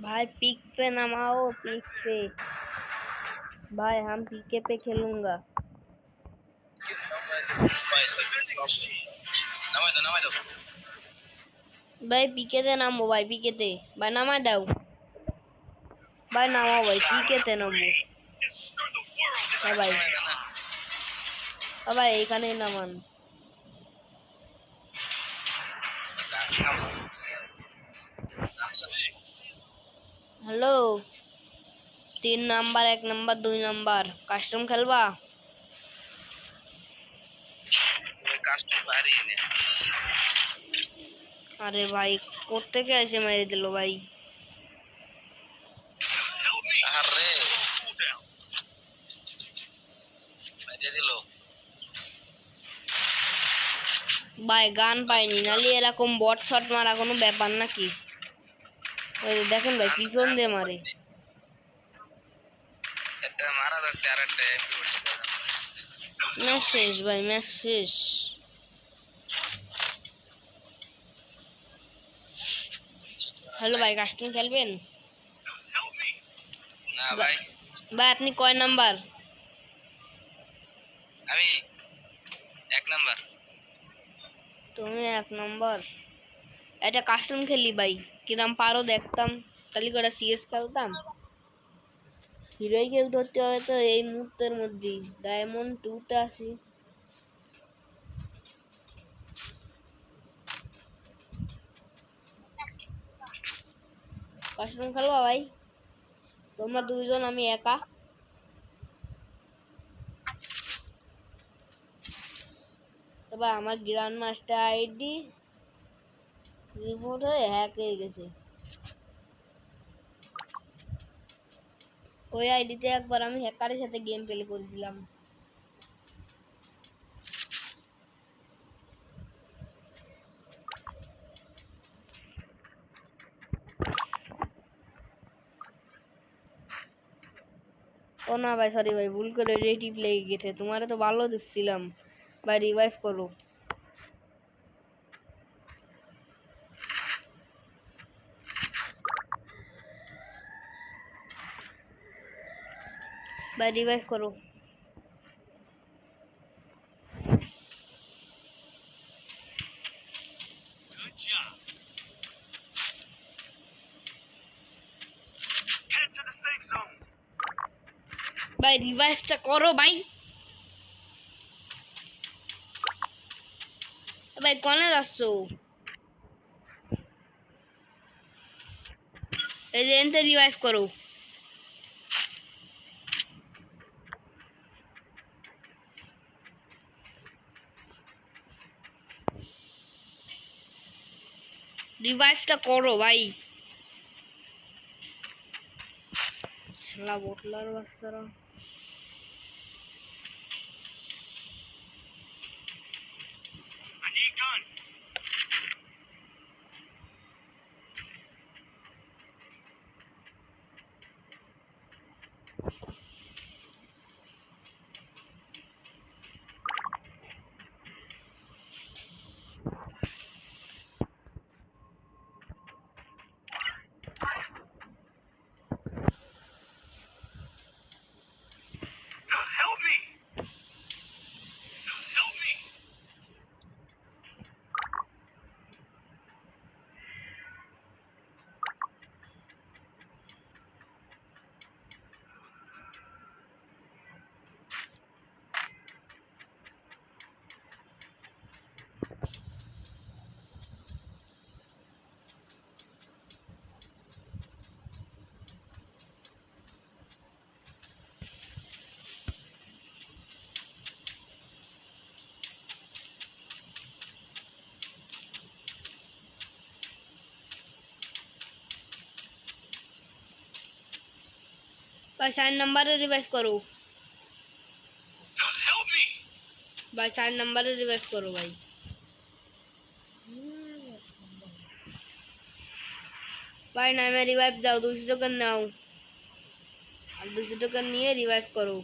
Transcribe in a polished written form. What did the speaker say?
भाई पीक पे नमाओ, पीक पे। भाई हम पीके पे खेलूंगा। भाई पीके ते नामो, भाई पीके ते भाई नामा दाऊ, भाई नामा भाई पीके ते नामो। হ্যাঁ ভাই, ভাই এখানে নামান। Hello, 3 number, 1 number, 2 number custom খেলবা? আরে ভাই কোত্থেকে এসে মেরে দিল ভাই। ভাই গান পাইনি, নালি এরকম বট শট মারা কোনো ব্যাপার নাকি? ওই দেখেন ভাই পিছন দিয়ে মারে। ম্যাচ শেষ ভাই, ম্যাচ শেষ। হ্যালো ভাই, কাস্টম খেলবেন? না ভাই। ভাই আপনি কয় নাম্বার? আমি 1 নাম্বার। তুমি 1 নাম্বার। এটা কাস্টম খেলি ভাই, কিরাম পারো দেখতাম, তাহলে করে সিএস খেলতাম। হিরোই কেউ ধরতে হবে তো এই মুহূর্তের মধ্যেই। ডায়মন্ড 2 তে আছি। কাস্টম খেলবা ভাই? তোমরা দুইজন, আমি একা। তবে আমার গ্র্যান্ড মাস্টার আইডি রিমোট হয়ে হ্যাক হয়ে গেছে। ওই আইডিতে একবার আমি হ্যাকারের সাথে গেম প্লে করেছিলাম। ও না ভাই, সরি ভাই, ভুল করে রেটিভ লেগে গেছে। তোমারে তো ভালো দিচ্ছিলাম ভাই, রিভাইভ করো ভাই, রিভাইভ করো। ভাই রিভাইভটা করো ভাই। ভাই কোনে যাচ্ছ? এই যে এনতে রিভাইভ করো। রিভাইভটা করো ভাই। শালা বোতলার বাচ্চারা। भाई 4 नंबर रिवाइव करो भाई, 4 नंबर रिवाइव करो भाई। भाई ना मैं रिवाइव जाओ, दूसरी टोकन ना दूसरी टोकन नहीं है, रिवाइव करो।